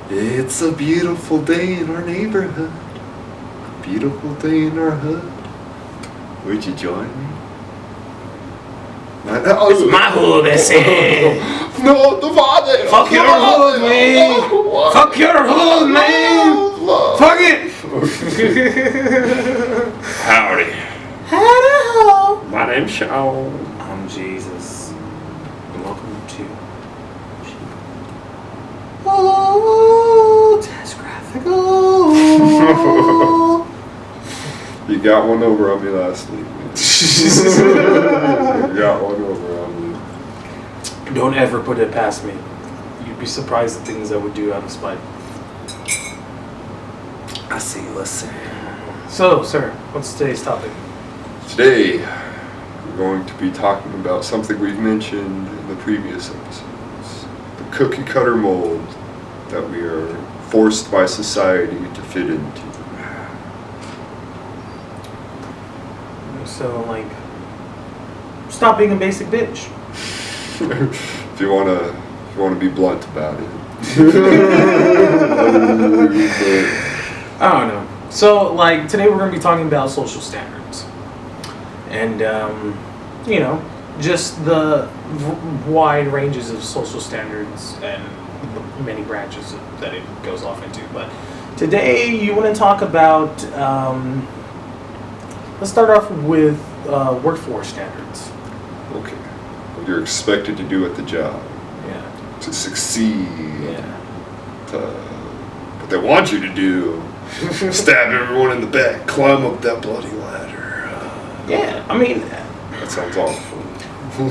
It's a beautiful day in our neighborhood. A beautiful day in our hood. Would you join me? It's my hood, that's it. No, the father. Fuck your hood, man. Fuck your hood, man. Fuck it. Howdy. Hello. My name's Sean. I'm Jesus. And welcome to Test Graphical. You got one over on me last week. You got one over on me. Don't ever put it past me. You'd be surprised at things I would do out of spite. I see, let's see. So, sir, what's today's topic? Today, we're going to be talking about something we've mentioned in the previous episodes. The cookie cutter mold that we are forced by society to fit into. So, like, stop being a basic bitch. If you wanna be blunt about it. I don't know. So, like, today we're going to be talking about social standards. And, you know, just the wide ranges of social standards and the many branches that it goes off into. But today you want to talk about, let's start off with workforce standards. Okay. What you're expected to do at the job. Yeah. To succeed. Yeah. What they want you to do. Stab everyone in the back. Climb up that bloody ladder. Yeah, I mean... That sounds awful.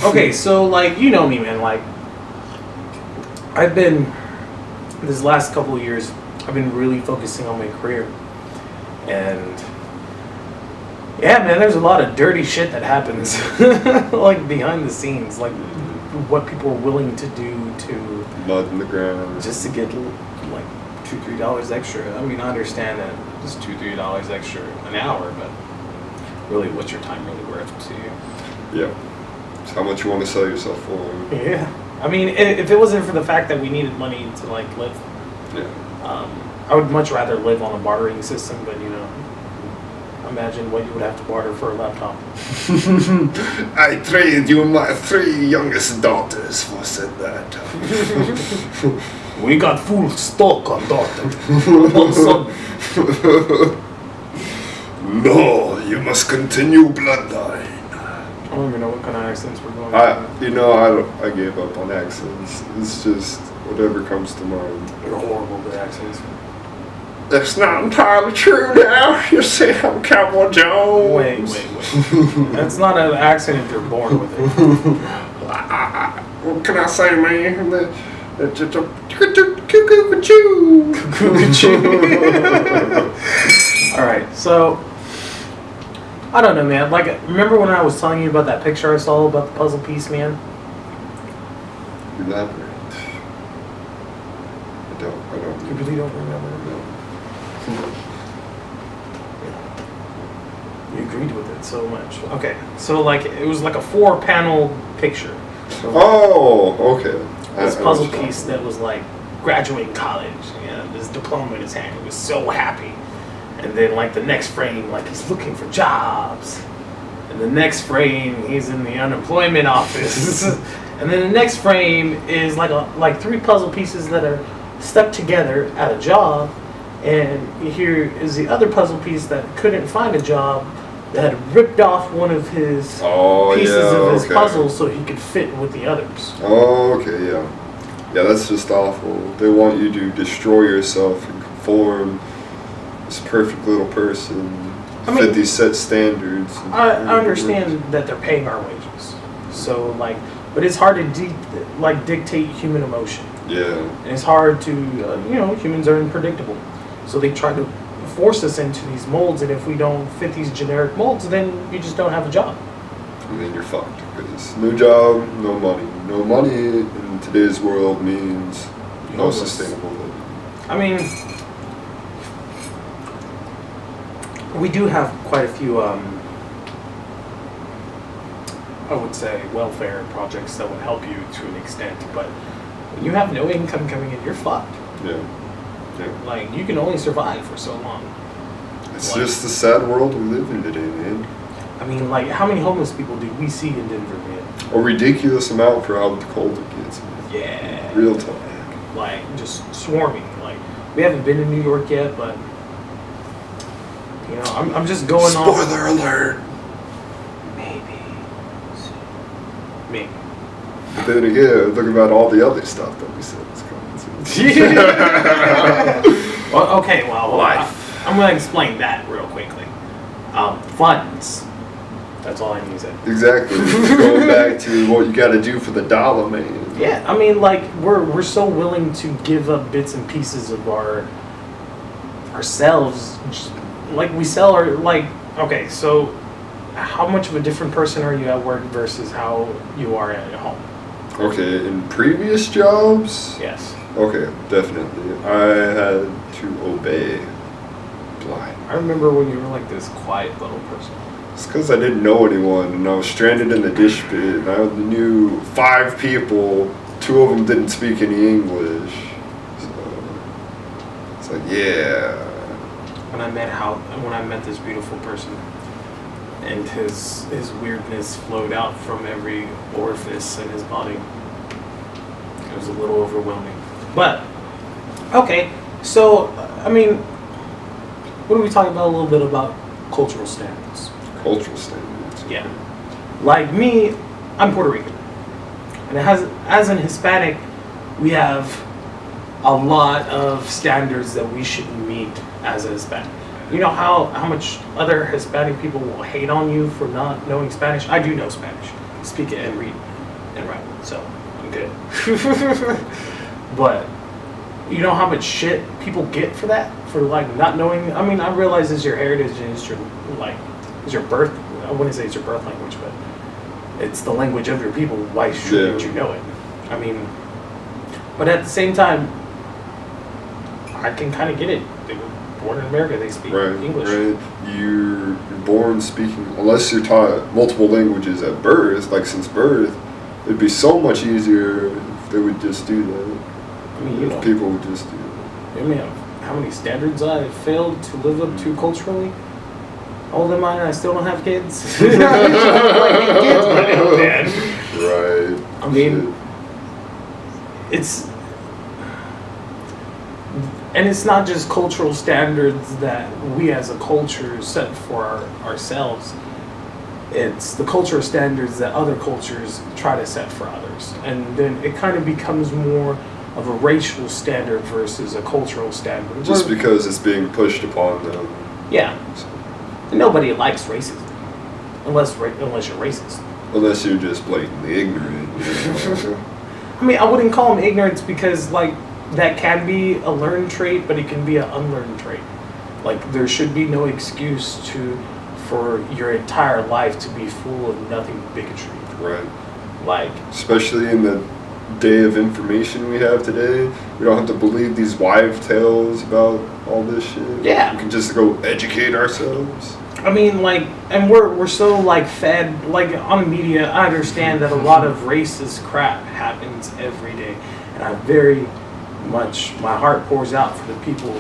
Okay, so, like, you know me, man. Like, I've been, this last couple of years, I've been really focusing on my career. And, yeah, man, there's a lot of dirty shit that happens, like, behind the scenes. Like, what people are willing to do to... Mud in the ground. Just to get, like, $2-3 extra. I mean, I understand that it's $2-3 extra an hour, but really, what's your time really worth to you? Yeah. It's how much you want to sell yourself for. Yeah. I mean, if it wasn't for the fact that we needed money to, like, live, Yeah. I would much rather live on a bartering system, but, you know, imagine what you would have to barter for a laptop. I trade you my 3 youngest daughters for said that. We got full stock on daughter. On son. No, you must continue bloodline. I don't even know what kind of accents we're going I gave up on accents. It's just whatever comes to mind. They're horrible with accents. That's not entirely true now. You see, I'm Cowboy Jones. Wait. That's not an accent if you're born with it. What can I say, man? Alright, so I don't know, man. Like, remember when I was telling you about that picture I saw about the puzzle piece, man? Elaborate. I don't. You really don't remember? No. You agreed with it so much. Okay, so like it was like a 4-panel picture. So, Oh, okay. this puzzle piece that was like graduating college, you know, this diploma in his hand. He was so happy. And then like the next frame, like he's looking for jobs. And the next frame, he's in the unemployment office. And then the next frame is like 3 puzzle pieces that are stuck together at a job. And here is the other puzzle piece that couldn't find a job, that had ripped off one of his pieces of his puzzle so he could fit with the others. Oh, okay, yeah. Yeah, that's just awful. They want you to destroy yourself and conform this perfect little person, fit these set standards. I understand that they're paying our wages. So, like, but it's hard to dictate human emotion. Yeah. And it's hard to, you know, humans are unpredictable. So they try to force us into these molds, and if we don't fit these generic molds, then you just don't have a job. And then you're fucked. Because no job, no money. No money in today's world means no sustainable living. I mean, we do have quite a few, I would say, welfare projects that would help you to an extent, but when you have no income coming in, you're fucked. Yeah. Yeah. Like, you can only survive for so long. It's Like, just the sad world we live in today, man. I mean, like, how many homeless people do we see in Denver, man? A ridiculous amount for how cold it gets, man. Yeah. Real talk. Like, just swarming. Like, we haven't been to New York yet, but, you know, I'm just going on. Spoiler alert! Maybe. But then again, look about all the other stuff that we said is coming soon. Well, okay, well, Life. I'm going to explain that real quickly. Funds. That's all I need to say. Exactly. Going back to what you got to do for the dollar, man. Yeah, I mean, like, we're so willing to give up bits and pieces of ourselves. Like, we sell our, like, okay, so how much of a different person are you at work versus how you are at home? Okay, in previous jobs? Yes. Okay, definitely. I had to obey blind. I remember when you were like this quiet little person. It's because I didn't know anyone, and I was stranded in the dish pit, and I knew 5 people, 2 of them didn't speak any English. So, it's like, yeah. When I met this beautiful person, and his weirdness flowed out from every orifice in his body. It was a little overwhelming. But, okay, so, I mean, what are we talking about? A little bit about cultural standards. Cultural standards. Yeah. Like me, I'm Puerto Rican. And as an Hispanic, we have a lot of standards that we shouldn't meet as a Hispanic. You know how much other Hispanic people will hate on you for not knowing Spanish? I do know Spanish. Speak it and read and write. So, I'm good. But, you know how much shit people get for that? For, like, not knowing? I mean, I realize it's your heritage and it's your, like, it's your birth. I wouldn't say it's your birth language, but it's the language of your people. Why shouldn't you know it? I mean, but at the same time, I can kind of get it. They were born in America, they speak English. Right. You're born speaking, unless you're taught multiple languages at birth, like since birth, it'd be so much easier if they would just do that. I mean, you know, people would just do that. I mean, how many standards I failed to live up to culturally? Older than mine, I still don't have kids. Right. I mean, it's not just cultural standards that we as a culture set for ourselves. It's the cultural standards that other cultures try to set for others. And then it kind of becomes more of a racial standard versus a cultural standard. Just because it's being pushed upon them. Yeah. Nobody likes racism. Unless you're racist. Unless you're just blatantly ignorant. You know? I mean, I wouldn't call them ignorance because, like, that can be a learned trait, but it can be an unlearned trait. Like, there should be no excuse for your entire life to be full of nothing but bigotry. Right. Like, especially in the day of information we have today, we don't have to believe these wives' tales about all this shit. Yeah. We can just go educate ourselves. I mean, like, and we're so, like, fed, like, on the media. I understand that a lot of racist crap happens every day, and I very much, my heart pours out for the people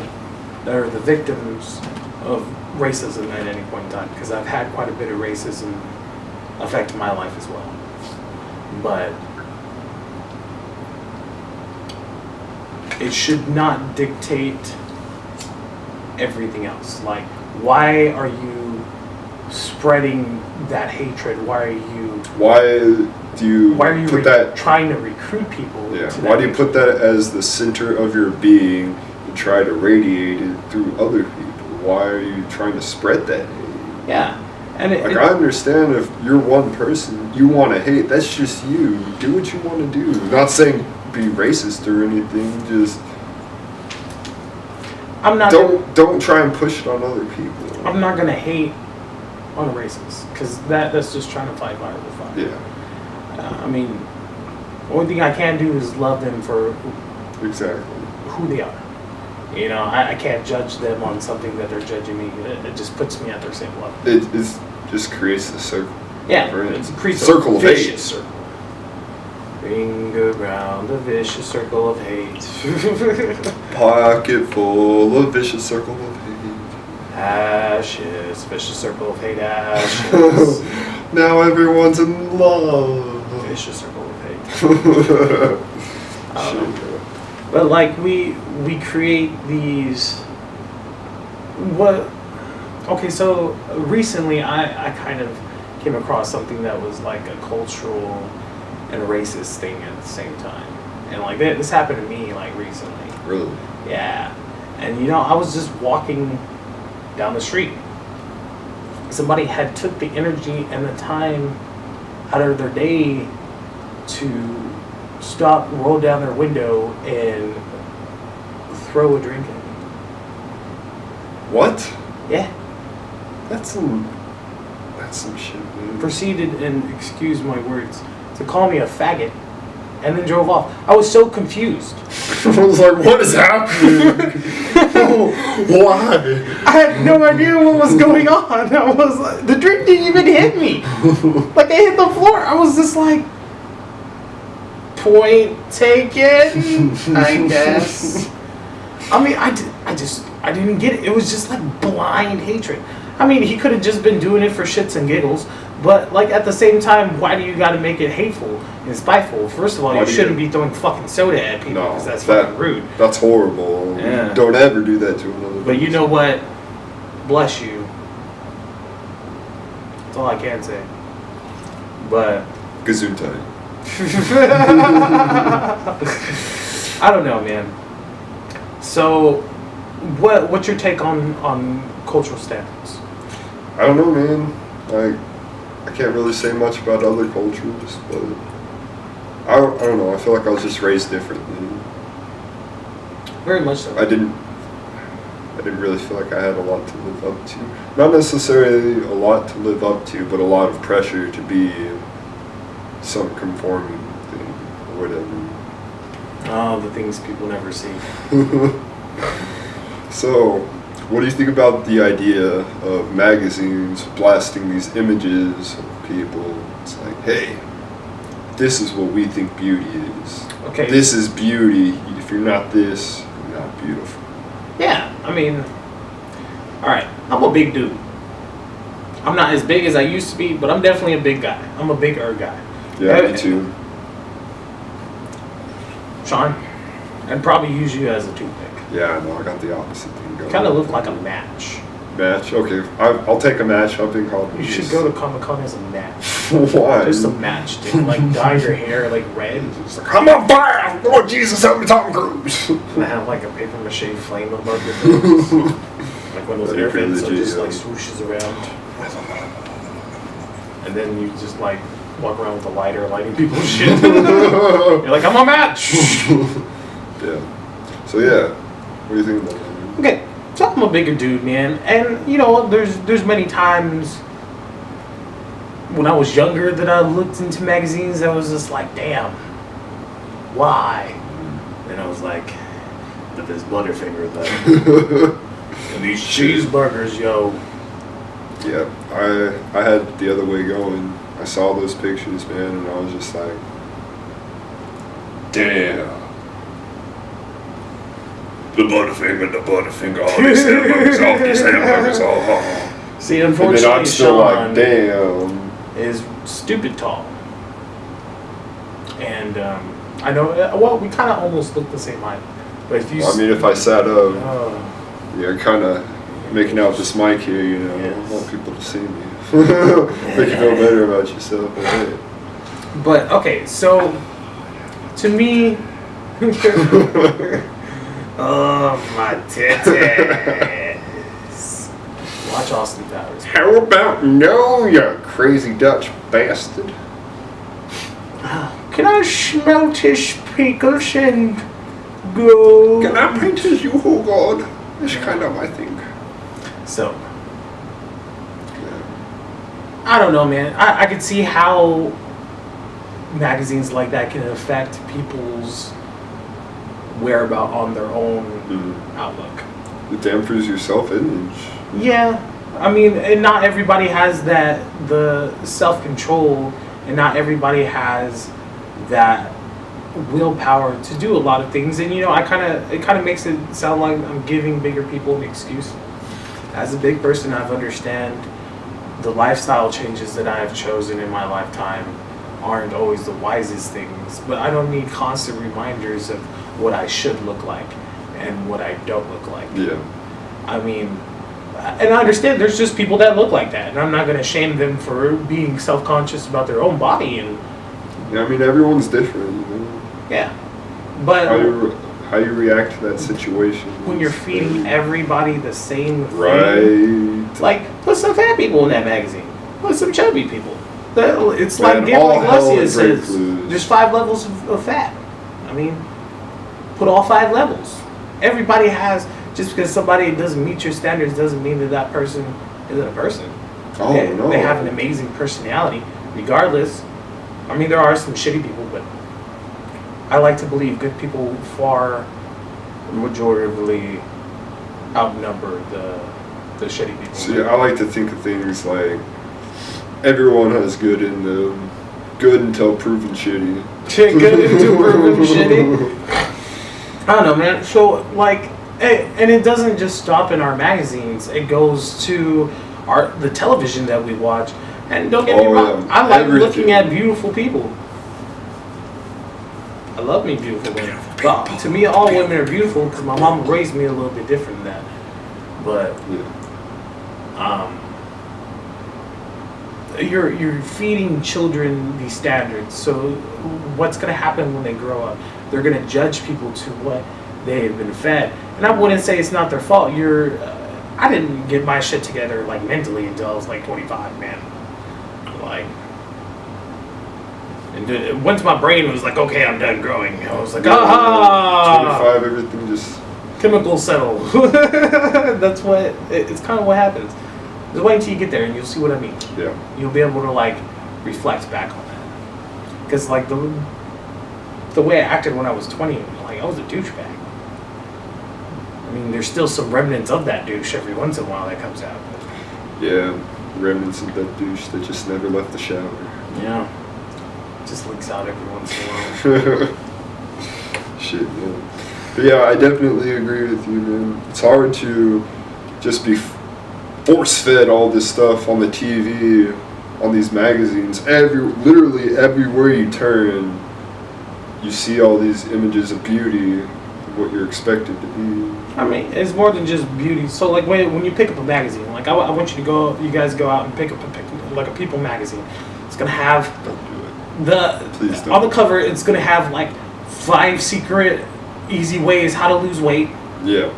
that are the victims of racism at any point in time, because I've had quite a bit of racism affect my life as well. But it should not dictate everything else. Like, why are you spreading that hatred? Why are you put that trying to recruit people? Yeah. To Why do you put that as the center of your being and try to radiate it through other people? Why are you trying to spread that hate? Yeah. And I understand if you're one person, you want to hate. That's just you. Do what you want to do. Not saying be racist or anything. Just don't try and push it on other people. I'm not gonna hate on racists because that's just trying to fight fire with fire. Yeah. I mean, the only thing I can do is love them for who they are. You know, I can't judge them on something that they're judging me. It just puts me at their same level. It just creates the circle. Yeah, Right? it creates circle a of vicious hate. circle. Ring around the vicious circle of hate. Pocket full of vicious circle of hate. Ashes, vicious circle of hate, ashes. Now everyone's in love. Vicious circle of hate. I don't know. But like we create these. What? Okay, so recently I kind of came across something that was like a cultural and a racist thing at the same time, and like this happened to me like recently. Really? Yeah, and you know I was just walking down the street. Somebody had took the energy and the time out of their day to stop, roll down their window, and throw a drink at me. What? Yeah. That's some shit, man. Proceeded, and excuse my words, to call me a faggot, and then drove off. I was so confused. I was like, what is happening? Why? I had no idea what was going on. I was like, the drink didn't even hit me. Like, it hit the floor. I was just like, point taken, I guess. I mean, I didn't get it. It was just like blind hatred. I mean, he could have just been doing it for shits and giggles, but like at the same time, why do you got to make it hateful and spiteful? First of all, you shouldn't be throwing fucking soda at people because that's fucking rude. That's horrible. Yeah. Don't ever do that to another person. But you know what? Bless you. That's all I can say. But Gesundheit. I don't know, man. So, what's your take on cultural standards? I don't know, man. I can't really say much about other cultures, but I don't know. I feel like I was just raised differently. Very much so. I didn't really feel like I had a lot to live up to. Not necessarily a lot to live up to, but a lot of pressure to be some conforming thing or whatever. Oh, the things people never see. So, what do you think about the idea of magazines blasting these images of people? It's like, hey, this is what we think beauty is. Okay. This is beauty. If you're not this, you're not beautiful. Yeah, I mean, alright, I'm a big dude. I'm not as big as I used to be, but I'm definitely a big guy. I'm a bigger guy. Yeah, me too. Sean, I'd probably use you as a toothpick. Yeah, I know. I got the opposite thing going. You kind of look like a match. Match? Okay. I'll take a match. I've been called. You should go to Comic-Con as a match. Why? Just a match, dude. Like, dye your hair, like, red. It's like, I'm on fire! Lord Jesus, help me, Tom Cruise! And I have, like, a paper mache flame above your face. Like one of those air vents that just, like, swooshes around. And then you just, like, walk around with a lighter lighting people's shit. You're like, I'm a match! Yeah. So, yeah. What do you think about that? Okay, so I'm a bigger dude, man. And, you know, there's many times when I was younger that I looked into magazines that was just like, damn, why? And I was like, but this Butterfinger though. And these cheeseburgers, yo. Yeah, I had the other way going. I saw those pictures, man, and I was just like, damn. The Butterfinger, all these hamburgers, oh. See, unfortunately, and then I'm still Sean like, damn. is stupid tall. And I know, well, we kind of almost look the same height. But if you Well, I mean, if I sat up, yeah, kind of making out this mic here, you know, Yes. I want people to see me. Make you feel better about yourself. But, hey. But okay, so to me, oh my titties! Watch Austin Powers. How about no, you crazy Dutch bastard? Can I smelt his pickles and go? Can I paint his you, oh God? That's kind of my thing. So, I don't know, man. I could see how magazines like that can affect people's whereabout on their own outlook. It dampers your self-image. Yeah, I mean, and not everybody has the self-control, and not everybody has that willpower to do a lot of things. And it kind of makes it sound like I'm giving bigger people an excuse. As a big person, I've understand the lifestyle changes that I have chosen in my lifetime aren't always the wisest things, but I don't need constant reminders of what I should look like and what I don't look like. Yeah. I mean, and I understand there's just people that look like that, and I'm not going to shame them for being self-conscious about their own body. And Yeah, I mean, everyone's different, yeah, but how you react to that situation. when you're feeding everybody the same thing, right. like put some fat people in that magazine, put some chubby people. It's Man, like all like hell Lesia and says, break loose. there's 5 levels of fat. I mean, put all 5 levels. Everybody has. Just because somebody doesn't meet your standards doesn't mean that person isn't a person. Oh, no. They have an amazing personality, regardless. I mean, there are some shitty people, but I like to believe good people far majoritively outnumber the shitty people. See, I like to think of things like everyone has good in them. Good until proven shitty. Good until proven shitty. I don't know, man. So, like, and it doesn't just stop in our magazines. It goes to the television that we watch. And don't get me wrong, I like looking at beautiful people. I love me beautiful women. But to me, all women are beautiful because my mom raised me a little bit different than that. But you're feeding children these standards. So what's going to happen when they grow up? They're going to judge people to what they have been fed. And I wouldn't say it's not their fault. I didn't get my shit together like mentally until I was like 25, man. Like, and once my brain was like, okay, I'm done growing, I was like, aha! 25, everything just chemicals settle. That's what it's kind of what happens. Just wait until you get there, and you'll see what I mean. Yeah. You'll be able to like reflect back on that. Because like the way I acted when I was 20, like I was a douchebag. I mean, there's still some remnants of that douche every once in a while that comes out. Yeah, remnants of that douche that just never left the shower. Yeah. Just leaks out every once in a while. Shit, man. But yeah, I definitely agree with you, man. It's hard to just be force-fed all this stuff on the TV, on these magazines. Literally everywhere you turn, you see all these images of beauty, what you're expected to be. I mean, it's more than just beauty. So, like, when you pick up a magazine, like, I want you guys go out and pick up a People magazine. It's gonna have Don't do it. Please don't. On the cover. It's gonna have like 5 secret, easy ways how to lose weight. Yeah.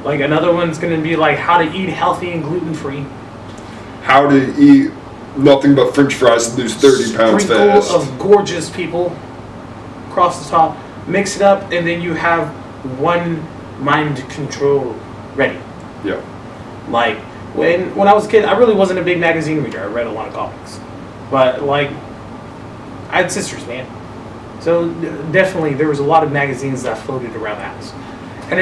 Like another one's gonna be like how to eat healthy and gluten free. How to eat nothing but French fries and lose 30 pounds fast. Of gorgeous people across the top. Mix it up, and then you have one mind control ready. Yeah. Like when I was a kid, I really wasn't a big magazine reader. I read a lot of comics, but like I had sisters, man. So definitely there was a lot of magazines that floated around the house, and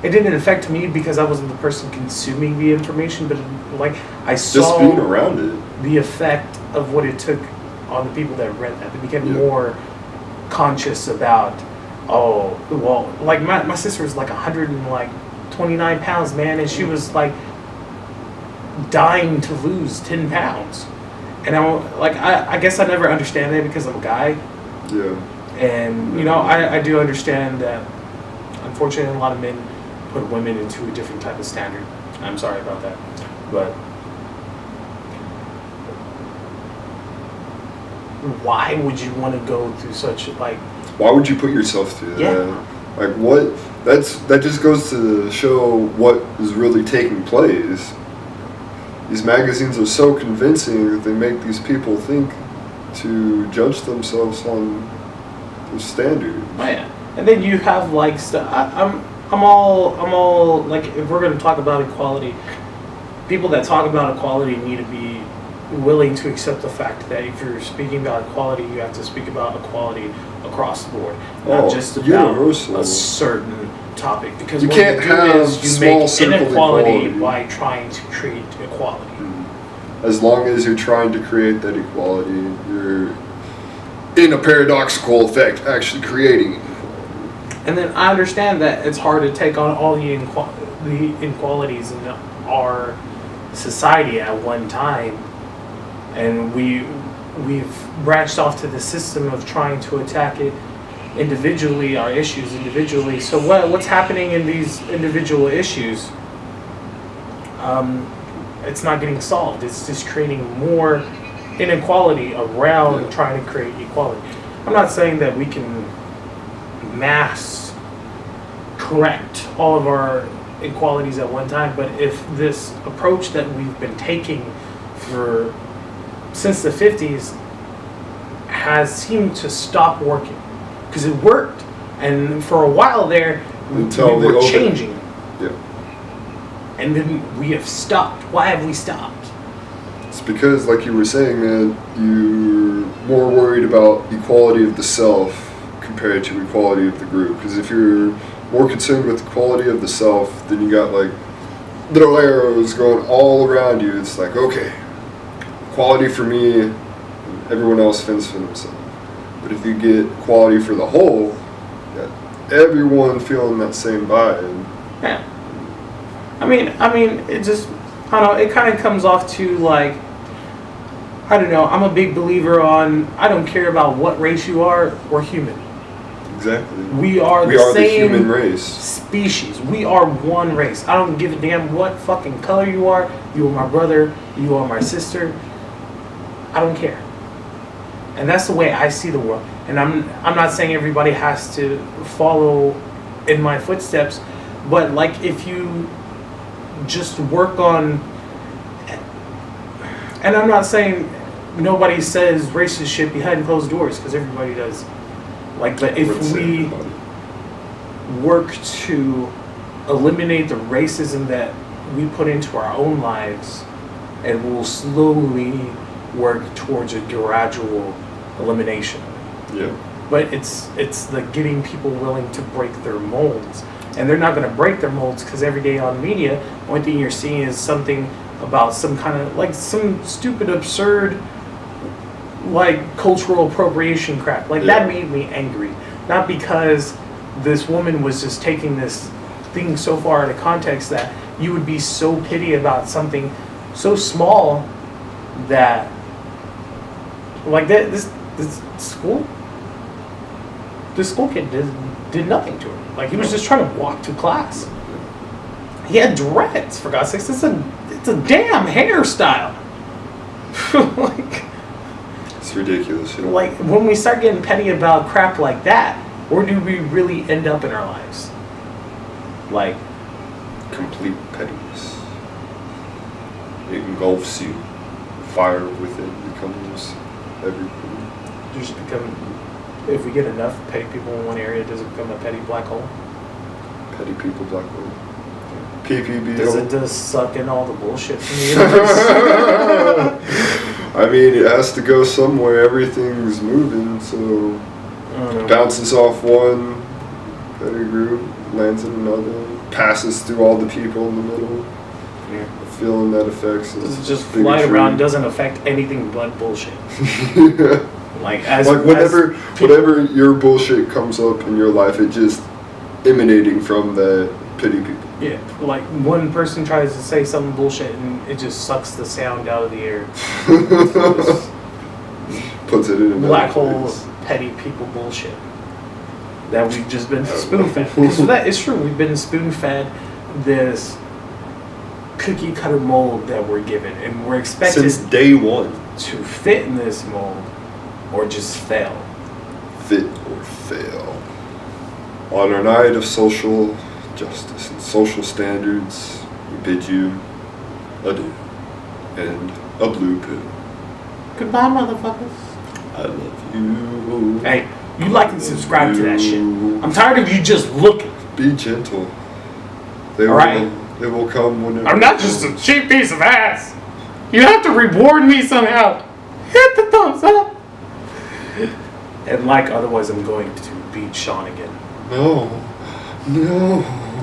it didn't affect me because I wasn't the person consuming the information, but like I saw just being around it, the effect of what it took on the people that read that. They became more conscious about, oh, well, like my sister was like 129 pounds, man, and she was like dying to lose 10 pounds. And I guess I never understand that because I'm a guy. Yeah. And, I do understand that, unfortunately, a lot of men put women into a different type of standard. I'm sorry about that. But why would you want to go through such, like... Why would you put yourself through that? Yeah. Like, what? That just goes to show what is really taking place. These magazines are so convincing that they make these people think to judge themselves on the standard. Oh yeah, and then you have like stuff. I'm all like, if we're going to talk about equality, people that talk about equality need to be willing to accept the fact that if you're speaking about equality, you have to speak about equality across the board, not just about universal. a certain topic. Because you what can't you do have is you small make circle inequality equality by trying to create equality. As long as you're trying to create that equality, in a paradoxical effect, actually creating it. And then I understand that it's hard to take on all the inequalities in our society at one time, and we've branched off to the system of trying to attack it individually, our issues individually. So what's happening in these individual issues? It's not getting solved. It's just creating more inequality around trying to create equality. I'm not saying that we can mass correct all of our inequalities at one time, but if this approach that we've been taking since the 50s has seemed to stop working, because it worked, and for a while there we were changing, and then we have stopped. Why have we stopped? It's because, like you were saying, man, you're more worried about equality of the self compared to equality of the group. Because if you're more concerned with the quality of the self, then you got like little arrows going all around you. It's like, okay, quality for me, and everyone else fends for themselves. But if you get quality for the whole, you got everyone feeling that same vibe. Yeah. I mean, it just, I don't know, it kind of comes off to like, I don't know, I'm a big believer on, I don't care about what race you are, we're human. Exactly. We are the same human race. Species. We are one race. I don't give a damn what fucking color you are. You are my brother. You are my sister. I don't care. And that's the way I see the world. And I'm not saying everybody has to follow in my footsteps, but like if you just work on, and I'm not saying nobody says racist shit behind closed doors, because everybody does. Like, but if we work to eliminate the racism that we put into our own lives, and we'll slowly work towards a gradual elimination. Yeah. But it's the getting people willing to break their molds. And they're not going to break their molds because every day on media, the only thing you're seeing is something about some kind of, like, some stupid, absurd, like, cultural appropriation crap. Like, that made me angry. Not because this woman was just taking this thing so far out of context that you would be so pity about something so small that, like, this school kid did nothing to her. Like, he was just trying to walk to class. He had dreads, for God's sakes. It's a damn hairstyle. Like, it's ridiculous. You know? Like, when we start getting petty about crap like that, where do we really end up in our lives? Like, complete pettiness. It engulfs you. Fire within becomes everything. just become, if we get enough petty people in one area, does it become a petty black hole? Petty people black hole. PPB. Does it just suck in all the bullshit from the universe? I mean, it has to go somewhere. Everything's moving, so bounces off one petty group, lands in another, passes through all the people in the middle. Yeah. The feeling that affects it. Does it just fly around? Doesn't affect anything but bullshit. Yeah. Like whenever your bullshit comes up in your life, it just emanating from the pity people. Yeah, like one person tries to say something bullshit and it just sucks the sound out of the air. Puts it in a black hole of petty people bullshit that we've just been spoon fed. So that is true. We've been spoon fed this cookie cutter mold that we're given, and we're expected since day one to fit in this mold or just fail. Fit or fail. On our night of social justice and social standards, we bid you adieu and a blue pill. Goodbye, motherfuckers. I love you. Hey, you like and subscribe to that shit. I'm tired of you just looking. Be gentle. They will come whenever. I'm not just a cheap piece of ass. You have to reward me somehow. Hit the thumbs up. And like, otherwise I'm going to beat Sean again. No.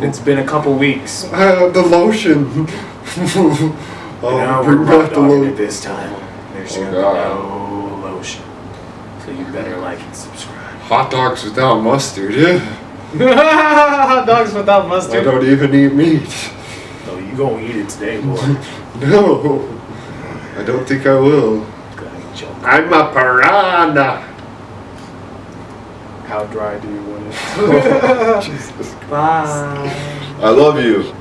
It's been a couple weeks. I have the lotion. Bring back the lotion. This time, there's gonna be no lotion. So you better like and subscribe. Hot dogs without mustard, yeah. Hot dogs without I mustard. don't even eat meat. No, you gonna eat it today, boy. No, I don't think I will. I'm a piranha. How dry do you want it? Jesus. Bye. I love you.